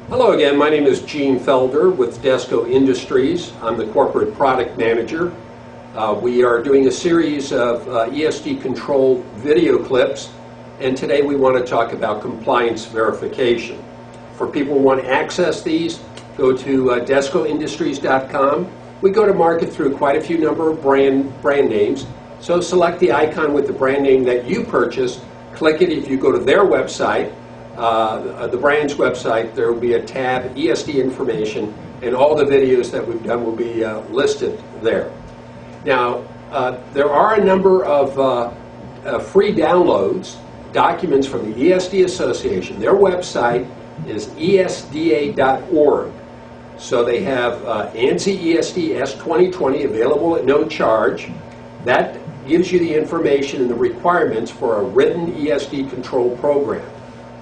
Hello again, my name is Gene Felder with Desco Industries. I'm the Corporate Product Manager. We are doing a series of ESD Control video clips, and today we want to talk about compliance verification. For people who want to access these, go to descoindustries.com. We go to market through quite a few number of brand names, so select the icon with the brand name that you purchased, click it. If you go to their website, the brand's website, there will be a tab, ESD information, and all the videos that we've done will be listed there. Now, there are a number of free downloads, documents from the ESD Association. Their website is esda.org. So they have ANSI ESD S2020 available at no charge. That gives you the information and the requirements for a written ESD control program.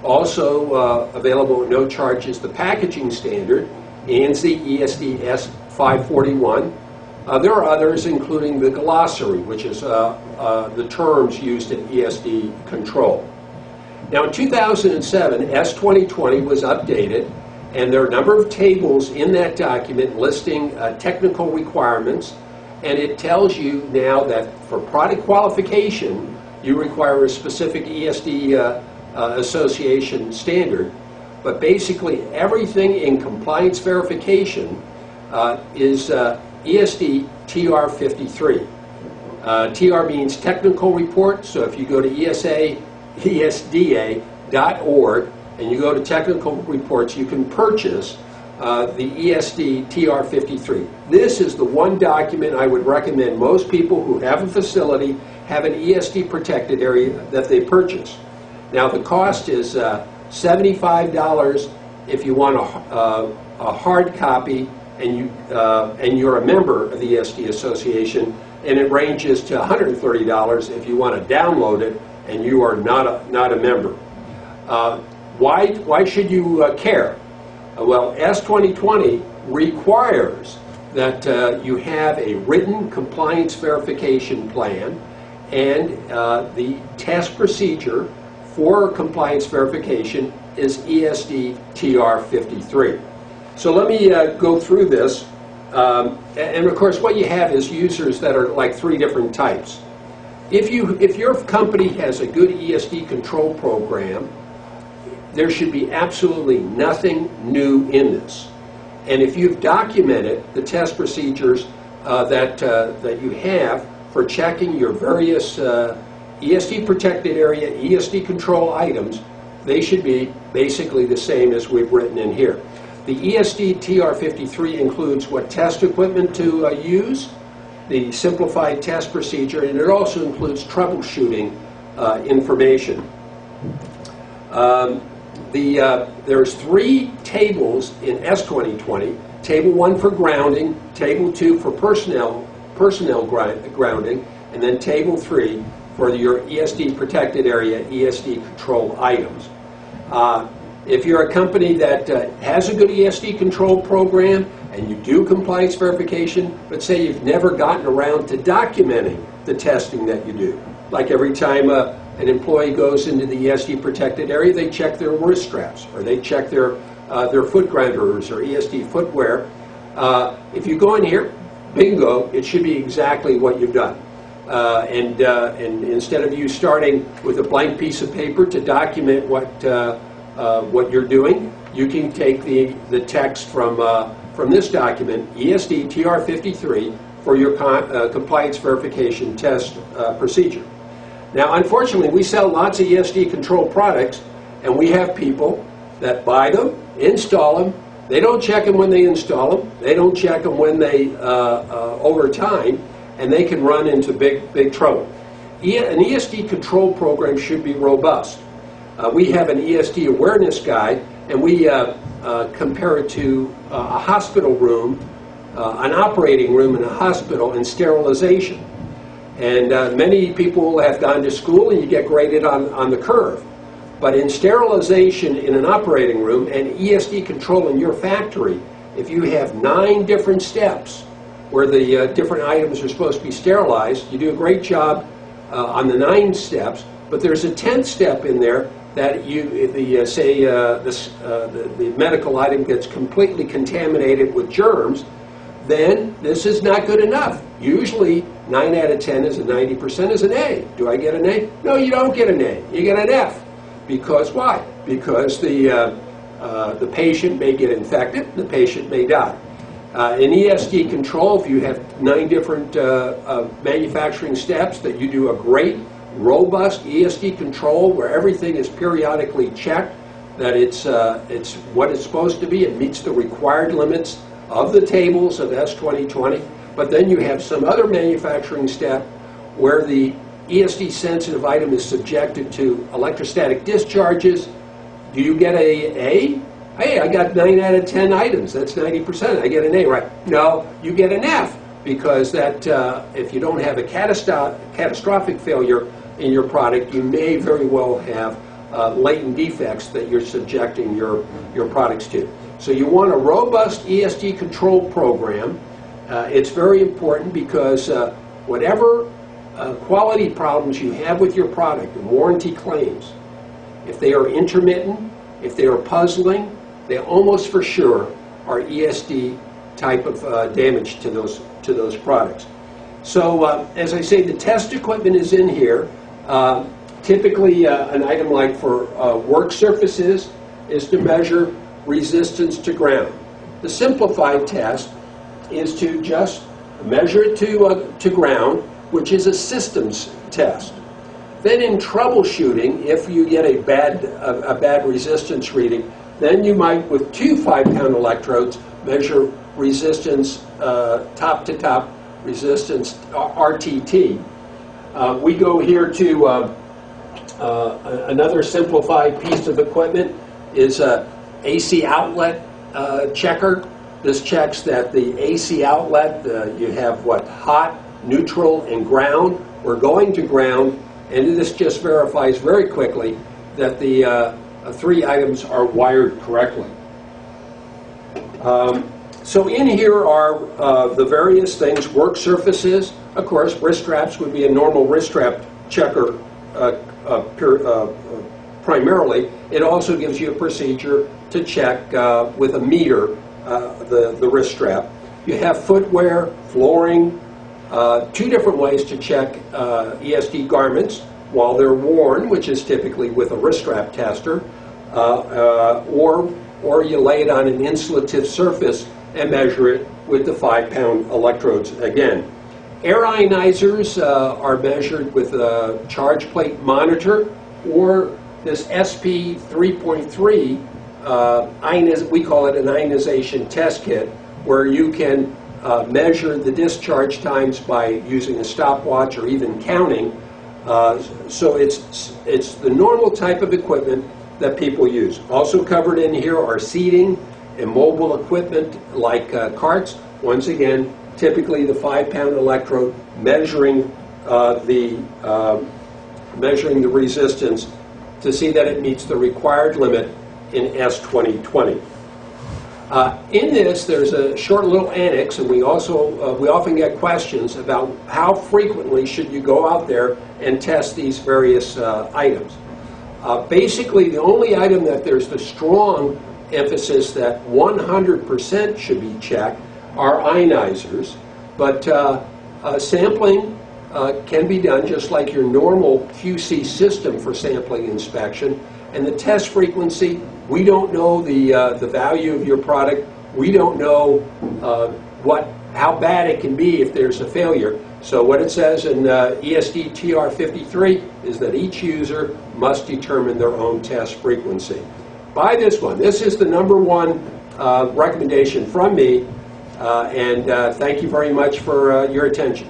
Also available at no charge is the packaging standard, ANSI ESD S541. There are others, including the glossary, which is the terms used in ESD control. Now, in 2007, S2020 was updated, and there are a number of tables in that document listing technical requirements, and it tells you now that for product qualification, you require a specific ESD Association standard, but basically everything in compliance verification is ESD TR53. TR means technical report, so if you go to ESDA.org and you go to technical reports, you can purchase the ESD TR53. This is the one document I would recommend most people who have a facility have an ESD protected area that they purchase. Now the cost is $75 if you want a hard copy and you're a member of the ESD Association, and it ranges to $130 if you want to download it and you are not a member. Why should you care? Well, S2020 requires that you have a written compliance verification plan, and the test procedure for compliance verification is ESD TR53. So let me go through this. And of course, what you have is users that are like three different types. If your company has a good ESD control program, there should be absolutely nothing new in this. And if you've documented the test procedures that you have for checking your various ESD protected area, ESD control items, they should be basically the same as we've written in here. The ESD TR53 includes what test equipment to use, the simplified test procedure, and it also includes troubleshooting information. There's three tables in S2020, Table 1 for grounding, Table 2 for personnel grounding, and then Table 3 for your ESD protected area, ESD control items. If you're a company that has a good ESD control program and you do compliance verification, but say you've never gotten around to documenting the testing that you do, like every time an employee goes into the ESD protected area, they check their wrist straps, or they check their foot grinders or ESD footwear. If you go in here, bingo, it should be exactly what you've done. And instead of you starting with a blank piece of paper to document what you're doing, you can take the text from this document, ESD TR53, for your compliance verification test procedure. Now, unfortunately, we sell lots of ESD control products, and we have people that buy them, install them. They don't check them when they install them. They don't check them when they over time, and they can run into big trouble. An ESD control program should be robust. We have an ESD awareness guide, and we compare it to a hospital room, an operating room in a hospital, and sterilization. And many people have gone to school, and you get graded on the curve. But in sterilization in an operating room and ESD control in your factory, if you have 9 different steps where the different items are supposed to be sterilized, you do a great job on the 9 steps, but there's a 10th step in there that the medical item gets completely contaminated with germs, then this is not good enough. Usually 9 out of 10 is a 90% is an A. Do I get an A? No, you don't get an A. You get an F. Because why? Because the patient may get infected, the patient may die. In ESD control, if you have 9 different manufacturing steps, that you do a great, robust ESD control where everything is periodically checked, that it's what it's supposed to be, it meets the required limits of the tables of S2020, but then you have some other manufacturing step where the ESD sensitive item is subjected to electrostatic discharges. Do you get a A? Hey, I got 9 out of 10 items. That's 90%. I get an A, right? No, you get an F, because that if you don't have a catastrophic failure in your product, you may very well have latent defects that you're subjecting your products to. So you want a robust ESD control program. It's very important because whatever quality problems you have with your product, and warranty claims, if they are intermittent, if they are puzzling, they almost for sure are ESD type of damage to those products. So as I say, the test equipment is in here. Typically an item like for work surfaces is to measure resistance to ground. The simplified test is to just measure it to ground, which is a systems test. Then in troubleshooting, if you get a bad resistance reading, then you might, with 2 5-pound electrodes, measure resistance, top-to-top resistance, RTT. We go here to another simplified piece of equipment is a AC outlet checker. This checks that the AC outlet, you have what, hot, neutral, and ground. We're going to ground, and this just verifies very quickly that the 3 items are wired correctly. So in here are the various things, work surfaces. Of course, wrist straps would be a normal wrist strap checker primarily. It also gives you a procedure to check with a meter the wrist strap. You have footwear, flooring, 2 different ways to check ESD garments while they're worn, which is typically with a wrist strap tester, or you lay it on an insulative surface and measure it with the 5-pound electrodes again. Air ionizers are measured with a charge plate monitor, or this SP 3.3, we call it an ionization test kit, where you can measure the discharge times by using a stopwatch or even counting. So it's the normal type of equipment that people use. Also covered in here are seating and mobile equipment like carts. Once again, typically the 5-pound electrode measuring the resistance to see that it meets the required limit in S2020. In this, there's a short little annex, and we often get questions about how frequently should you go out there and test these various items. Basically, the only item that there's the strong emphasis that 100% should be checked are ionizers, but sampling can be done just like your normal QC system for sampling inspection. And the test frequency, we don't know the value of your product. We don't know how bad it can be if there's a failure. So what it says in ESD TR 53 is that each user must determine their own test frequency. Buy this one. This is the #1 recommendation from me, and thank you very much for your attention.